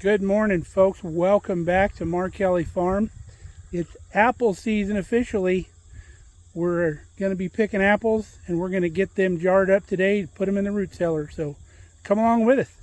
Good morning, folks. Welcome back to Markelly Farm. It's apple season officially. We're going to be picking apples and we're going to get them jarred up today to put them in the root cellar. So come along with us.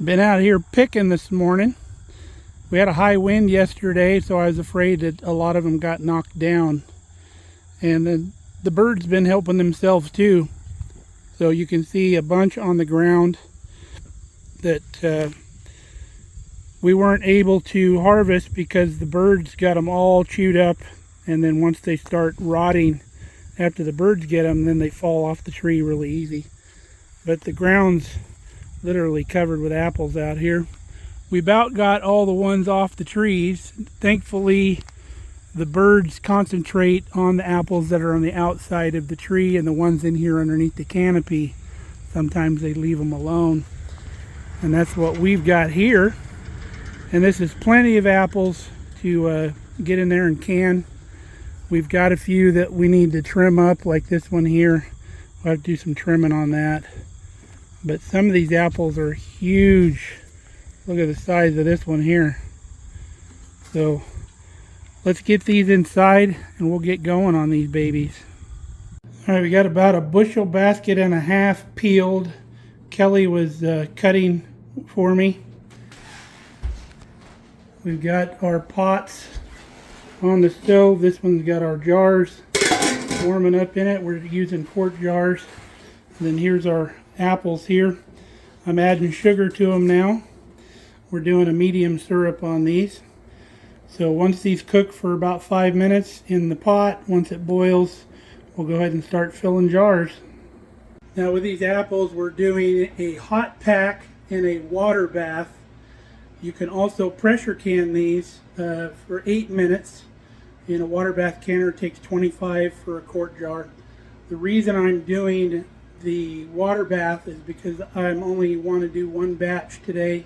Been out here picking this morning. We had a high wind yesterday, so I was afraid that a lot of them got knocked down. And then the birds been helping themselves too. So you can see a bunch on the ground that we weren't able to harvest because the birds got them all chewed up. And then once they start rotting, after the birds get them, then they fall off the tree really easy. But the ground's literally covered with apples out here. We about got all the ones off the trees. Thankfully, the birds concentrate on the apples that are on the outside of the tree, and the ones in here underneath the canopy, sometimes they leave them alone. And that's what we've got here. And this is plenty of apples to get in there and can. We've got a few that we need to trim up, like this one here. We'll have to do some trimming on that. But some of these apples are huge. Look at the size of this one here. So let's get these inside and we'll get going on these babies. All right, we got about a bushel basket and a half peeled. Kelly was cutting for me. We've got our pots on the stove. This one's got our jars warming up in it. We're using quart jars. And then here's our apples here. I'm adding sugar to them now. We're doing a medium syrup on these. So once these cook for about 5 minutes in the pot, once it boils, we'll go ahead and start filling jars. Now with these apples, we're doing a hot pack and a water bath. You can also pressure can these for 8 minutes. In a water bath canner, it takes 25 for a quart jar. The reason I'm doing the water bath is because I only want to do one batch today,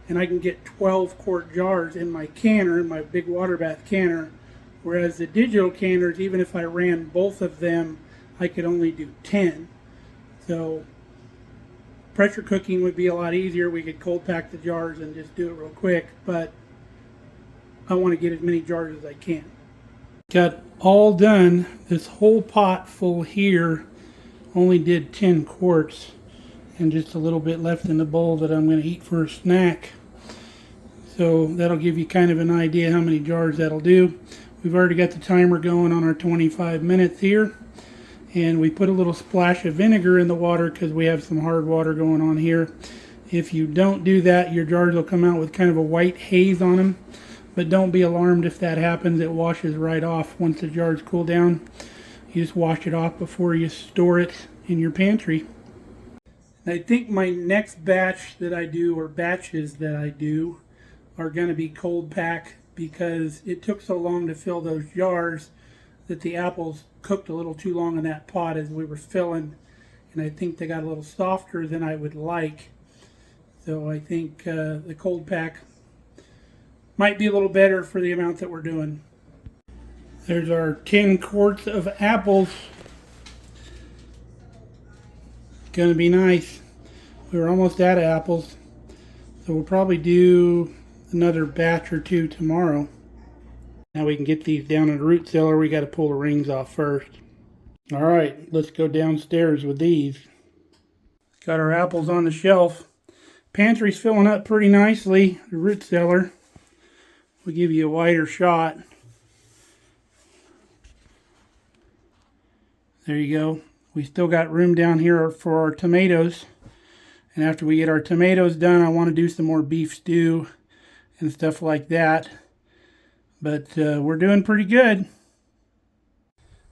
and I can get 12 quart jars in my canner, in my big water bath canner, whereas the digital canners, even if I ran both of them, I could only do 10. So pressure cooking would be a lot easier. We could cold pack the jars and just do it real quick, but I want to get as many jars as I can. Got all done. This whole pot full here only did 10 quarts and just a little bit left in the bowl that I'm going to eat for a snack. So that'll give you kind of an idea how many jars that'll do. We've already got the timer going on our 25 minutes here, and we put a little splash of vinegar in the water because we have some hard water going on here. If you don't do that, your jars will come out with kind of a white haze on them, but don't be alarmed if that happens. It washes right off once the jars cool down. You just wash it off before you store it in your pantry. I think my next batch that I do, or batches that I do, are going to be cold pack because it took so long to fill those jars that the apples cooked a little too long in that pot as we were filling, and I think they got a little softer than I would like. So I think the cold pack might be a little better for the amount that we're doing. There's our 10 quarts of apples. Gonna be nice. We were almost out of apples, so we'll probably do another batch or two tomorrow. Now we can get these down in the root cellar. We got to pull the rings off first. All right, let's go downstairs with these. Got our apples on the shelf. Pantry's filling up pretty nicely. The root cellar will give you a wider shot. There you go. We still got room down here for our tomatoes. And after we get our tomatoes done, I want to do some more beef stew and stuff like that. But we're doing pretty good.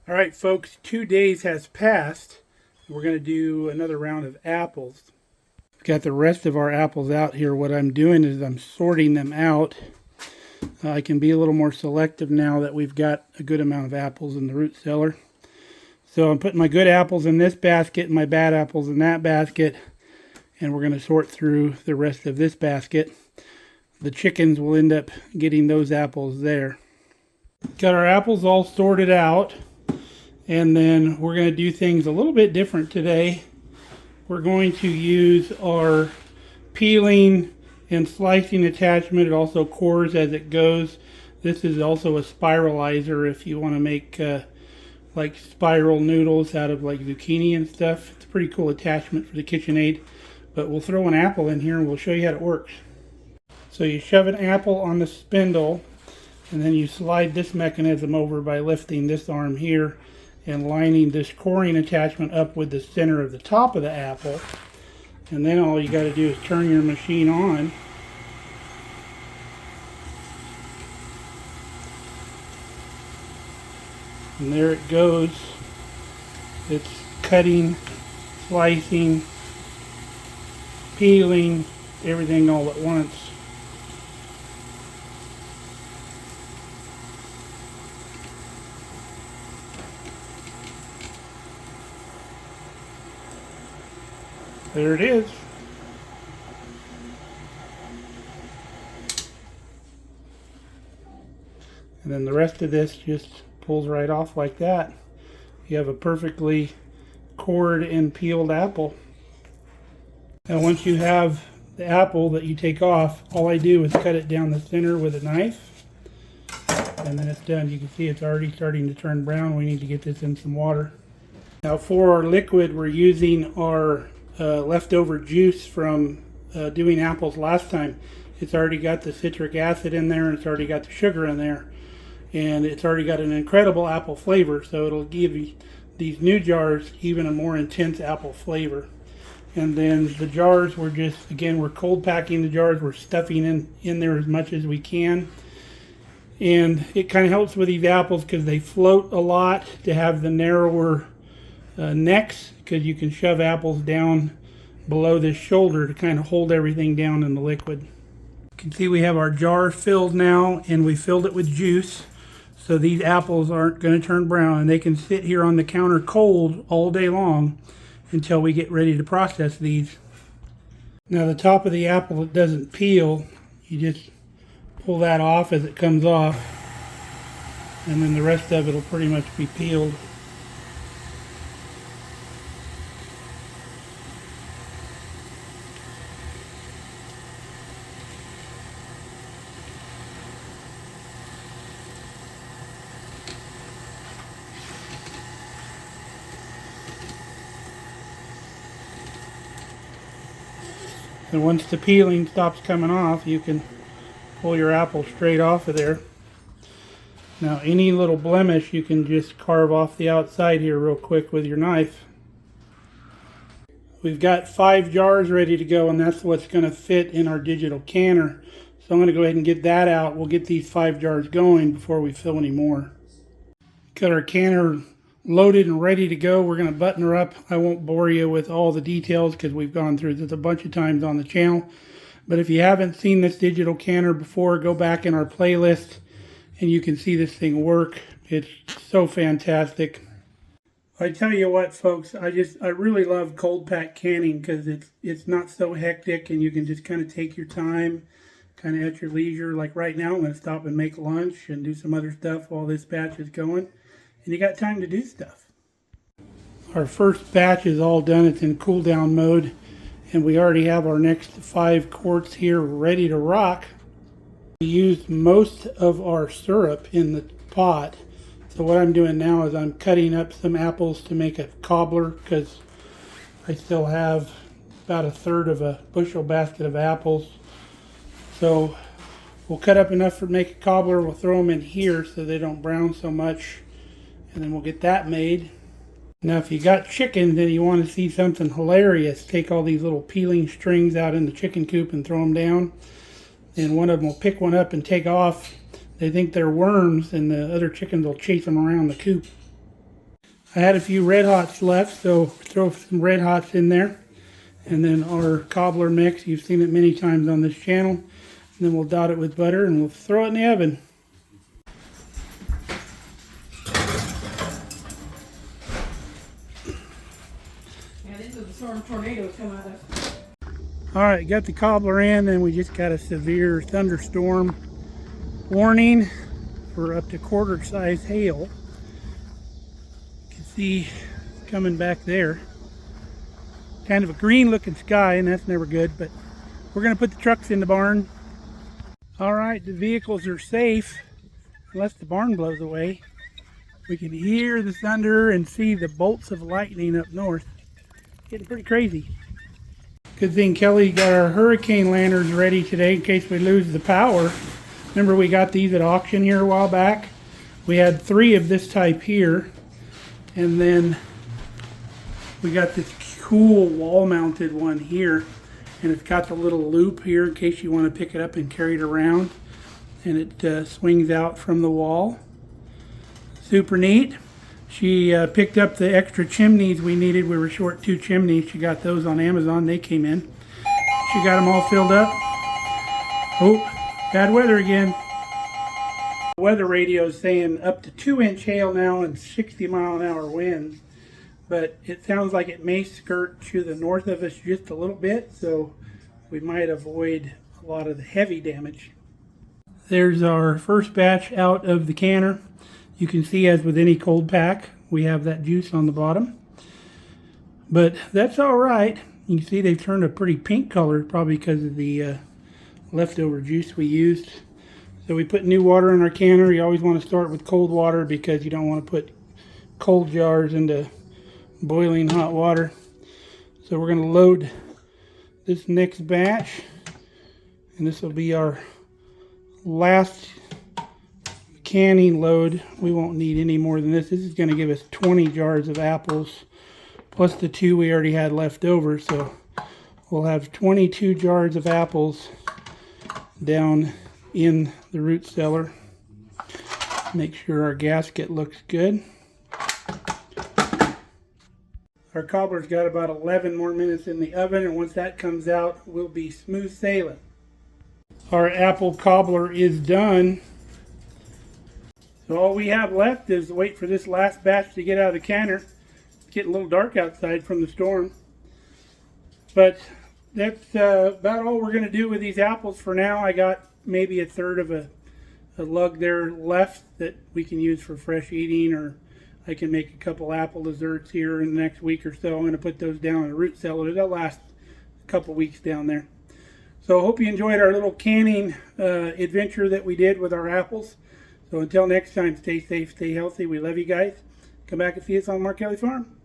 All right, folks, 2 days has passed. We're going to do another round of apples. Got the rest of our apples out here. What I'm doing is I'm sorting them out. I can be a little more selective now that we've got a good amount of apples in the root cellar. So I'm putting my good apples in this basket and my bad apples in that basket. and we're going to sort through the rest of this basket. The chickens will end up getting those apples there. Got our apples all sorted out, and then we're going to do things a little bit different today. We're going to use our peeling and slicing attachment. It also cores as it goes. This is also a spiralizer if you want to make like spiral noodles out of like zucchini and stuff. It's a pretty cool attachment for the KitchenAid. But we'll throw an apple in here and we'll show you how it works. So you shove an apple on the spindle, and then you slide this mechanism over by lifting this arm here and lining this coring attachment up with the center of the top of the apple. And then all you got to do is turn your machine on. And there it goes. It's cutting, slicing, peeling, everything all at once. There it is. And then the rest of this just pulls right off like that. You have a perfectly cored and peeled apple. Now once you have the apple that you take off, all I do is cut it down the center with a knife, and then it's done. You can see it's already starting to turn brown. We need to get this in some water. Now for our liquid, we're using our leftover juice from doing apples last time. It's already got the citric acid in there, and it's already got the sugar in there, and it's already got an incredible apple flavor, so it'll give you these new jars even a more intense apple flavor. And then the jars, we're cold packing the jars. We're stuffing in there as much as we can. And it kind of helps with these apples because they float a lot, to have the narrower necks, because you can shove apples down below this shoulder to kind of hold everything down in the liquid. You can see we have our jar filled now, and we filled it with juice. So these apples aren't going to turn brown, and they can sit here on the counter cold all day long until we get ready to process these. Now the top of the apple, it doesn't peel. You just pull that off as it comes off, and then the rest of it will pretty much be peeled. And once the peeling stops coming off, you can pull your apple straight off of there. Now any little blemish, you can just carve off the outside here real quick with your knife. We've got 5 jars ready to go, and that's what's going to fit in our digital canner. So I'm going to go ahead and get that out. We'll get these 5 jars going before we fill any more. Got our canner loaded and ready to go. We're going to button her up. I won't bore you with all the details because we've gone through this a bunch of times on the channel. But if you haven't seen this digital canner before, go back in our playlist and you can see this thing work. It's so fantastic. I tell you what, folks, I really love cold pack canning because it's not so hectic, and you can just kind of take your time, kind of at your leisure. Like right now, I'm going to stop and make lunch and do some other stuff while this batch is going. And you got time to do stuff. Our first batch is all done. It's in cool down mode, and we already have our next 5 quarts here ready to rock. We used most of our syrup in the pot, so what I'm doing now is I'm cutting up some apples to make a cobbler, because I still have about 1/3 of a bushel basket of apples. So we'll cut up enough to make a cobbler. We'll throw them in here so they don't brown so much, and then we'll get that made. Now if you got chickens and you want to see something hilarious, take all these little peeling strings out in the chicken coop and throw them down, and one of them will pick one up and take off. They think they're worms, and the other chickens will chase them around the coop. I had a few Red Hots left, so throw some Red Hots in there. And then our cobbler mix, you've seen it many times on this channel. And then we'll dot it with butter and we'll throw it in the oven. Yeah, this is the storm tornadoes come out of. Alright, got the cobbler in, and we just got a severe thunderstorm warning for up to quarter-size hail. You can see coming back there. Kind of a green looking sky, and that's never good, but we're going to put the trucks in the barn. Alright, the vehicles are safe, unless the barn blows away. We can hear the thunder and see the bolts of lightning up north. Getting pretty crazy. Good thing Kelly got our hurricane lanterns ready today in case we lose the power. Remember, we got these at auction here a while back. We had 3 of this type here, and then we got this cool wall mounted one here, and it's got the little loop here in case you want to pick it up and carry it around, and it swings out from the wall. Super neat. She picked up the extra chimneys we needed. We were short 2 chimneys. She got those on Amazon. They came in. She got them all filled up. Oh, bad weather again. The weather radio is saying up to 2-inch hail now and 60-mile-an-hour winds. But it sounds like it may skirt to the north of us just a little bit, so we might avoid a lot of the heavy damage. There's our first batch out of the canner. You can see, as with any cold pack, we have that juice on the bottom. But that's all right. You can see they've turned a pretty pink color, probably because of the leftover juice we used. So we put new water in our canner. You always want to start with cold water because you don't want to put cold jars into boiling hot water. So we're going to load this next batch, and this will be our last canning load. We won't need any more than this. This is going to give us 20 jars of apples plus the 2 we already had left over, so we'll have 22 jars of apples down in the root cellar. Make sure our gasket looks good. Our cobbler's got about 11 more minutes in the oven, and once that comes out, we'll be smooth sailing. Our apple cobbler is done. So all we have left is to wait for this last batch to get out of the canner. It's getting a little dark outside from the storm. But that's about all we're going to do with these apples for now. I got maybe a third of a lug there left that we can use for fresh eating, or I can make a couple apple desserts here in the next week or so. I'm going to put those down in a root cellar. They'll last a couple weeks down there. So I hope you enjoyed our little canning adventure that we did with our apples. So until next time, stay safe, stay healthy. We love you guys. Come back and see us on Markelly Farm.